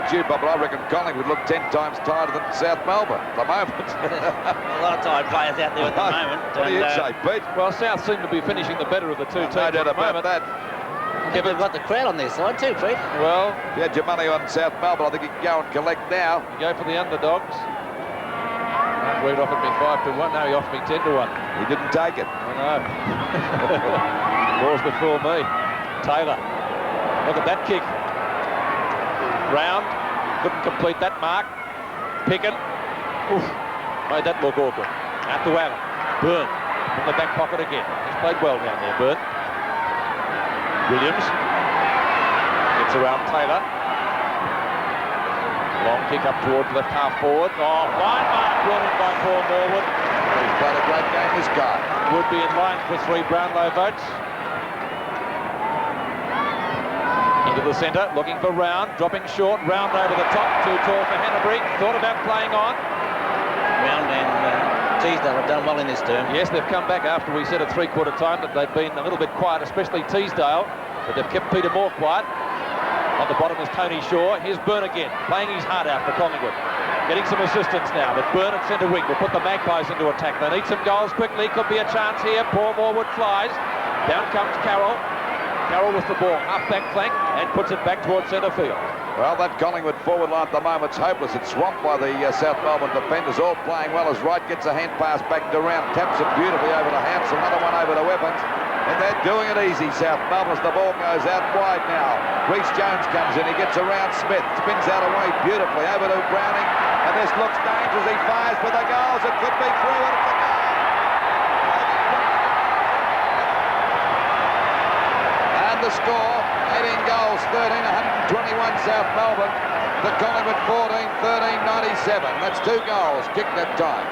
Jude, but I reckon Collingwood look 10 times tighter than South Melbourne at the moment. A lot of tired players out there at the moment. What do you say, Pete? Well, South seem to be finishing the better of the two teams No doubt at the about moment. that. They've got the crowd on their side too, Pete. Well, if you had your money on South Melbourne, I think you can go and collect now. You go for the underdogs. Reed offered me 5-1. Now he offered me 10-1. He didn't take it. I know. Balls before me. Taylor. Look at that kick. Round. Couldn't complete that mark. Picken. Oof. Made that look awkward. Out to Allen. Byrne. In the back pocket again. He's played well down there, Byrne. Williams. Gets around Taylor. Long kick up towards left half forward. Oh, fine mark brought in by Paul Morwood. He's played a great game, this guy. Would be in line for 3 Brownlow votes. Into the centre, looking for Round, dropping short, Round over the top, too tall for Hanbury, thought about playing on. Round and Teasdale have done well in this term. Yes, they've come back after we said at 3/4 time that they've been a little bit quiet, especially Teasdale, but they've kept Peter Moore quiet. On the bottom is Tony Shaw. Here's Byrne again, playing his heart out for Collingwood. Getting some assistance now, but Byrne at centre wing will put the Magpies into attack. They need some goals quickly, could be a chance here. Paul Morwood flies, down comes Carroll. Carroll with the ball, half-back flank, and puts it back towards centre field. Well, that Collingwood forward line at the moment's hopeless. It's swamped by the South Melbourne defenders, all playing well as Wright gets a hand pass back to Round, taps it beautifully over to Hansel, another one over to Evans, and they're doing it easy, South Melbourne, as the ball goes out wide now. Reece Jones comes in, he gets around Smith, spins out away beautifully, over to Browning, and this looks dangerous, he fires for the goals, it could be through, and it's a goal! The score, 18 goals, 13, 121 South Melbourne. The Collingwood 14, 13, 97. That's 2 goals kicked that time.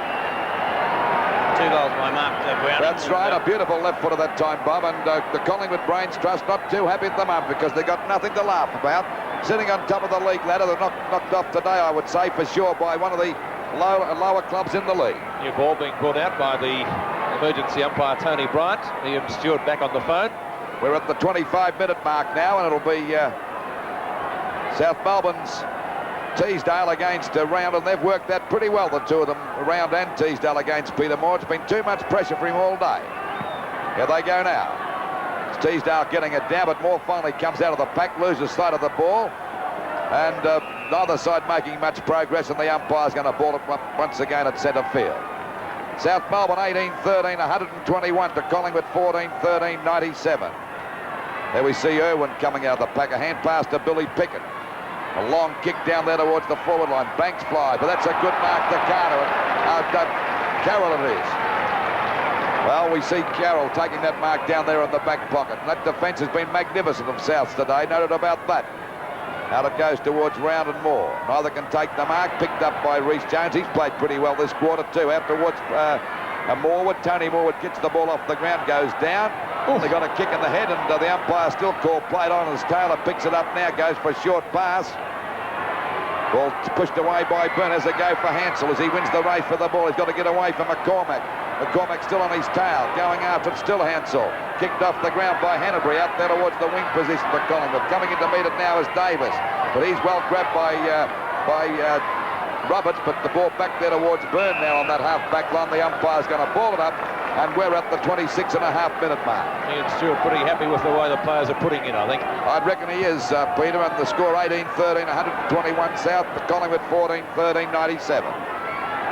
2 goals by Mark Brown. That's right, a beautiful left foot at that time, Bob, and the Collingwood Brains Trust not too happy at the moment because they've got nothing to laugh about. Sitting on top of the league ladder, they're knocked off today, I would say, for sure, by one of the lower clubs in the league. New ball being brought out by the emergency umpire, Tony Bryant. Ian Stewart back on the phone. We're at the 25-minute mark now, and it'll be South Melbourne's Teasdale against Round, and they've worked that pretty well, the two of them, Round and Teasdale against Peter Moore. It's been too much pressure for him all day. Here they go now. It's Teasdale getting it down, but Moore finally comes out of the pack, loses sight of the ball, and neither side making much progress, and the umpire's going to ball it once again at centre field. South Melbourne 18-13, 121 to Collingwood 14-13, 97. There we see Irwin coming out of the pack. A hand pass to Billy Pickett. A long kick down there towards the forward line. Banks fly, but that's a good mark to Carter. Carroll it is. Well, we see Carroll taking that mark down there in the back pocket. That defence has been magnificent of Souths today, no doubt about that. Out it goes towards Round and Moore. Neither can take the mark. Picked up by Reece Jones. He's played pretty well this quarter too. Out towards Morwood. Tony Morwood gets the ball off the ground, goes down. They got a kick in the head, and the umpire still called played on as Taylor picks it up now, goes for a short pass. Ball pushed away by Byrne as a go for Hansel as he wins the race for the ball. He's got to get away from McCormack. McCormack still on his tail, going after it, still Hansel. Kicked off the ground by Hanbury, out there towards the wing position for Collingwood. Coming in to meet it now is Davis, but he's well grabbed by Roberts, but the ball back there towards Byrne now on that half-back line. The umpire's going to ball it up, and we're at the 26.5-minute mark. Ian Stewart pretty happy with the way the players are putting in, I think. I'd reckon he is, Peter, and the score 18-13, 121 South, but Collingwood 14-13, 97.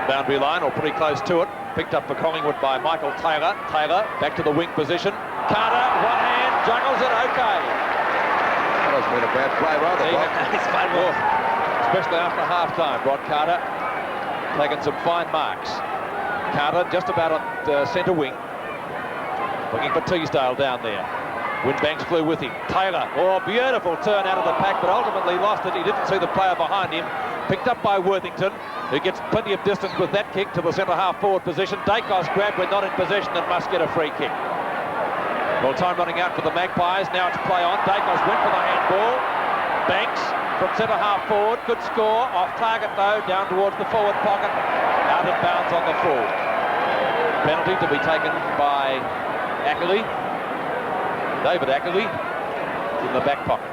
Boundary line, or pretty close to it. Picked up for Collingwood by Michael Taylor. Taylor back to the wing position. Carter, one hand, juggles it, okay. That hasn't been a bad play, rather, Bob. It's fine, well. Especially after half-time, Rod Carter taking some fine marks. Carter just about on centre wing, looking for Teasdale down there. Winbanks flew with him. Taylor, oh, beautiful turn out of the pack, but ultimately lost it. He didn't see the player behind him. Picked up by Worthington, who gets plenty of distance with that kick to the centre half forward position. Dacos grabbed, we're not in possession and must get a free kick. Well, time running out for the Magpies. Now it's play on. Dacos went for the handball. Banks from centre half forward, could score, off target though, down towards the forward pocket, out of bounds on the full. Penalty to be taken by Ackley, David Ackley, in the back pocket.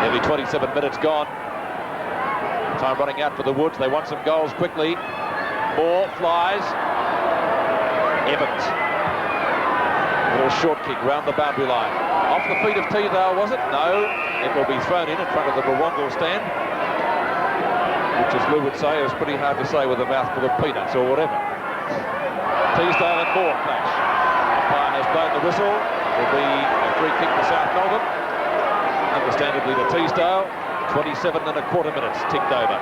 Nearly 27 minutes gone. Time running out for the Woods. They want some goals quickly. Moore flies. Evans. A little short kick round the boundary line. Off the feet of Teasdale, was it? No. It will be thrown in front of the Bawongal stand, which, as Lou would say, is pretty hard to say with a mouthful of peanuts or whatever. Teasdale and Moore clash. Umpire has blown the whistle. It will be a free kick to South Melbourne. Understandably to Teasdale. 27 and a quarter minutes ticked over.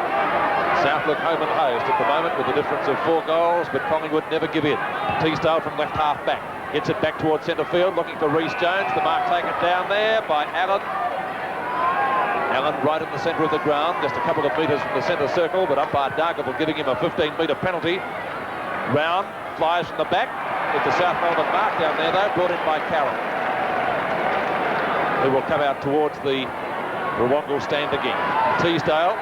South look home and hosed at the moment with a difference of 4 goals, but Collingwood never give in. Teasdale from left half back. Gets it back towards centre field, looking for Rhys Jones. The mark taken down there by Allen. Allen right in the centre of the ground, just a couple of metres from the centre circle, but umpire Dargable giving him a 15-metre penalty. Round flies from the back with the South Melbourne mark down there, though, brought in by Carroll, who will come out towards the Bawongal stand again. Teasdale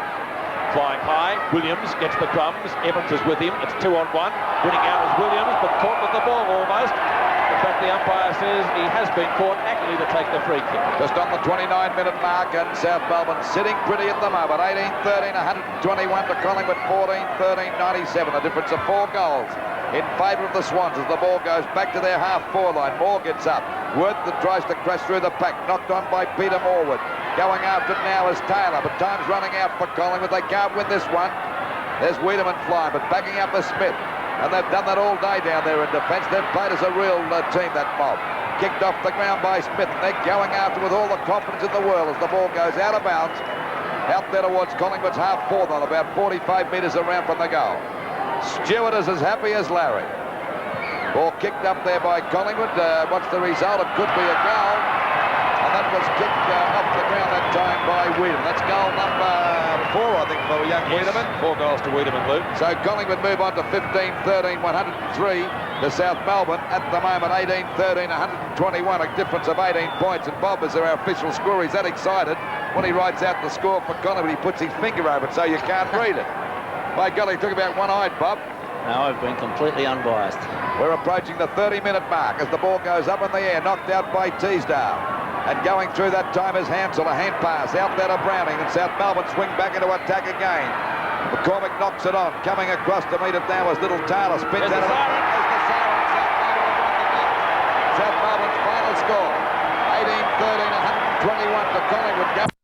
flying high. Williams gets the crumbs. Evans is with him. It's 2-on-1. Winning out is Williams, but caught with the ball almost. In fact, the umpire says he has been caught accurately to take the free kick. Just on the 29-minute mark, and South Melbourne sitting pretty at the moment. 18-13, 121 to Collingwood, 14-13, 97. A difference of 4 goals in favour of the Swans as the ball goes back to their half-forward line. Moore gets up. Worth that tries to crash through the pack. Knocked on by Peter Morwood. Going after it now is Taylor, but time's running out for Collingwood. They can't win this one. There's Wiedemann flying, but backing up is Smith. And they've done that all day down there in defence. They've played as a real team, that mob. Kicked off the ground by Smith. And they're going after with all the confidence in the world as the ball goes out of bounds. Out there towards Collingwood's half-forward line, about 45 metres around from the goal. Stewart is as happy as Larry. Ball kicked up there by Collingwood. What's the result? It could be a goal. And that was kicked off the ground that time by Wiedemann. That's goal number 4, I think, for young Wiedemann. 4 goals to Wiedemann, Luke. So Collingwood move on to 15-13, 103 to South Melbourne. At the moment, 18-13, 121, a difference of 18 points. And Bob is our official scorer. He's that excited. When he writes out the score for Collingwood, he puts his finger over it so you can't read it. By golly, took about one-eyed, Bob. No, I've been completely unbiased. We're approaching the 30-minute mark as the ball goes up in the air, knocked out by Teasdale. And going through that time is Hansel, a hand pass out there to Browning, and South Melbourne swing back into attack again. McCormick knocks it on, coming across to meet it now as little Taylor spins out of it. There's the siren. South Melbourne's final score, 18-13, 121 to Collingwood.